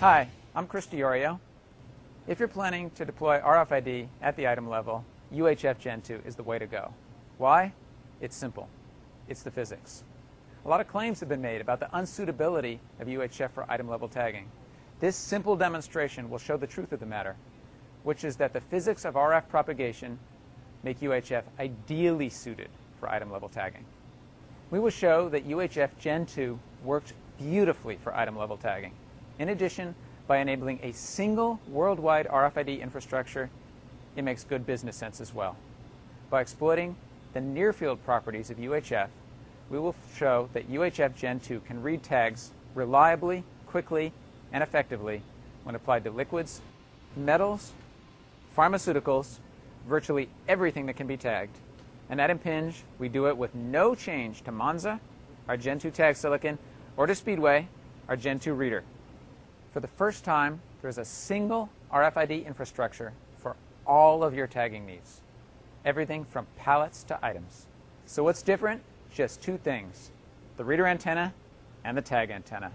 Hi, I'm Chris DiOrio. If you're planning to deploy RFID at the item level, UHF Gen 2 is the way to go. Why? It's simple. It's the physics. A lot of claims have been made about the unsuitability of UHF for item level tagging. This simple demonstration will show the truth of the matter, which is that the physics of RF propagation make UHF ideally suited for item level tagging. We will show that UHF Gen 2 works beautifully for item level tagging. In addition, by enabling a single worldwide RFID infrastructure, it makes good business sense as well. By exploiting the near-field properties of UHF, we will show that UHF Gen 2 can read tags reliably, quickly, and effectively when applied to liquids, metals, pharmaceuticals, virtually everything that can be tagged. And at Impinj, we do it with no change to Monza, our Gen 2 tag silicon, or to Speedway, our Gen 2 reader. For the first time, there's a single RFID infrastructure for all of your tagging needs. Everything from pallets to items. So what's different? Just two things: the reader antenna and the tag antenna.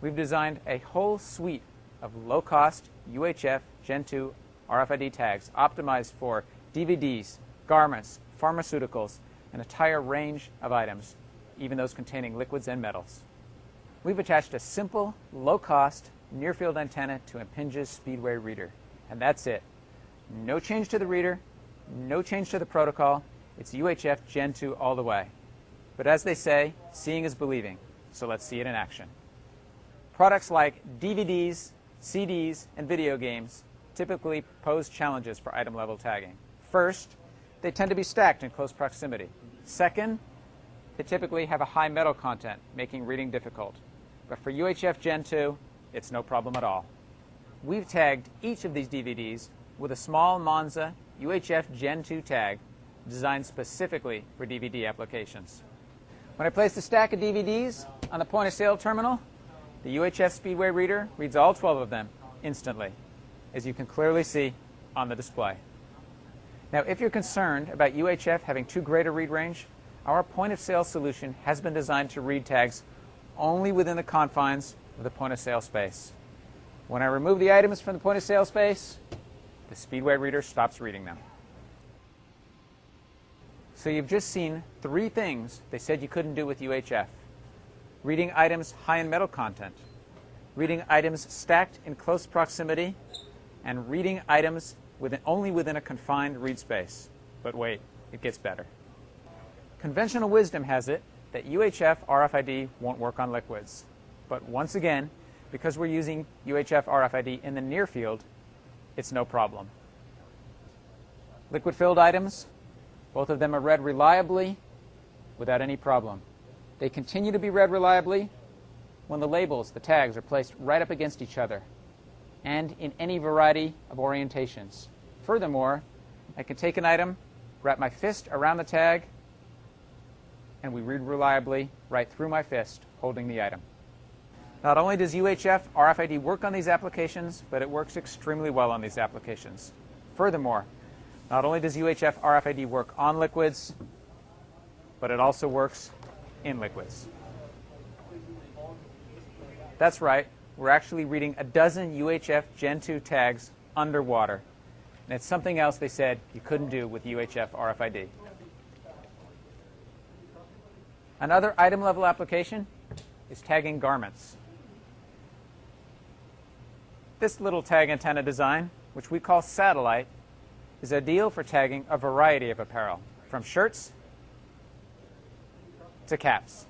We've designed a whole suite of low-cost UHF Gen 2 RFID tags optimized for DVDs, garments, pharmaceuticals, an entire range of items, even those containing liquids and metals. We've attached a simple, low-cost, near-field antenna to Impinj's Speedway reader. And that's it. No change to the reader, no change to the protocol. It's UHF Gen 2 all the way. But as they say, seeing is believing, so let's see it in action. Products like DVDs, CDs, and video games typically pose challenges for item-level tagging. First, they tend to be stacked in close proximity. Second, they typically have a high metal content, making reading difficult. But for UHF Gen 2, it's no problem at all. We've tagged each of these DVDs with a small Monza UHF Gen 2 tag designed specifically for DVD applications. When I place the stack of DVDs on the point-of-sale terminal, the UHF Speedway reader reads all 12 of them instantly, as you can clearly see on the display. Now, if you're concerned about UHF having too great a read range, our point-of-sale solution has been designed to read tags only within the confines of the point-of-sale space. When I remove the items from the point-of-sale space, the Speedway reader stops reading them. So you've just seen three things they said you couldn't do with UHF: reading items high in metal content, reading items stacked in close proximity, and reading items only within a confined read space. But wait, it gets better. Conventional wisdom has it that UHF RFID won't work on liquids. But once again, because we're using UHF RFID in the near field, it's no problem. Liquid-filled items, both of them are read reliably without any problem. They continue to be read reliably when the labels, the tags, are placed right up against each other and in any variety of orientations. Furthermore, I can take an item, wrap my fist around the tag, and we read reliably right through my fist holding the item. Not only does UHF RFID work on these applications, but it works extremely well on these applications. Furthermore, not only does UHF RFID work on liquids, but it also works in liquids. That's right, we're actually reading a dozen UHF Gen 2 tags underwater. And it's something else they said you couldn't do with UHF RFID. Another item-level application is tagging garments. This little tag antenna design, which we call satellite, is ideal for tagging a variety of apparel, from shirts to caps.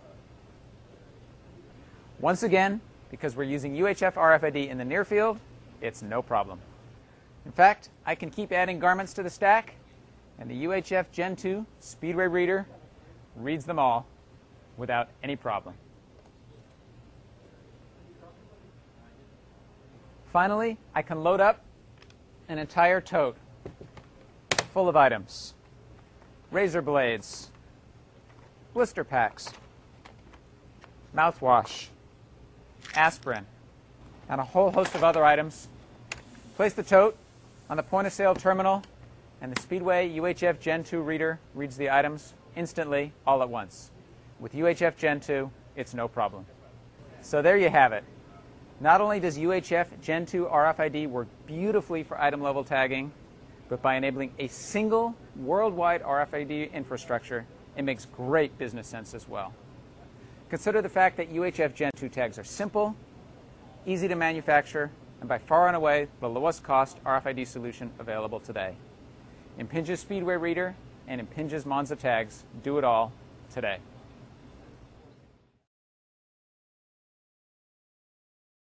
Once again, because we're using UHF RFID in the near field, it's no problem. In fact, I can keep adding garments to the stack, and the UHF Gen 2 Speedway reader reads them all without any problem. Finally, I can load up an entire tote full of items: razor blades, blister packs, mouthwash, aspirin, and a whole host of other items. Place the tote on the point-of-sale terminal, and the Speedway UHF Gen 2 reader reads the items instantly, all at once. With UHF Gen 2, it's no problem. So there you have it. Not only does UHF Gen 2 RFID work beautifully for item level tagging, but by enabling a single worldwide RFID infrastructure, it makes great business sense as well. Consider the fact that UHF Gen 2 tags are simple, easy to manufacture, and by far and away the lowest cost RFID solution available today. Impinj's Speedway Reader and Impinj's Monza tags do it all today.